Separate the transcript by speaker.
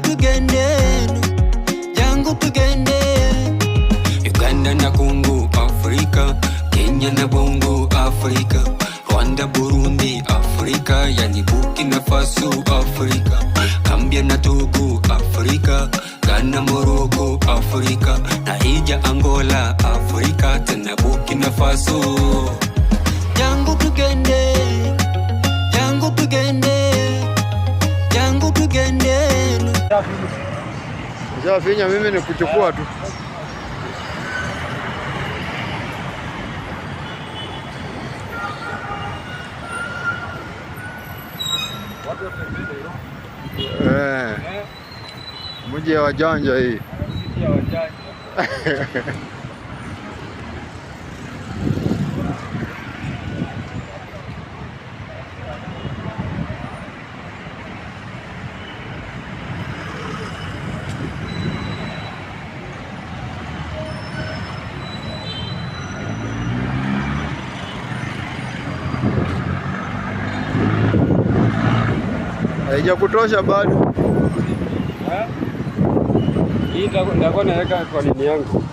Speaker 1: Tugende, jangu tugende. Uganda na Congo, Afrika. Kenya na Bongo, Afrika. Rwanda, Burundi, Afrika. Yani Burkina Faso, Afrika. Gambia na Togo, Afrika. Ghana, Morocco, Afrika. Nigeria, Angola, Afrika. Tena Burkina Faso. Jangu tugende, jangu tugende, jangu tugende.
Speaker 2: Nishafinya mimi ni kuchukua tu. Mji ya wajanja hii.
Speaker 3: Mji ya wajanja.
Speaker 2: Haijakutosha bado.
Speaker 3: Hii ndakuwa naweka kwa nini yangu.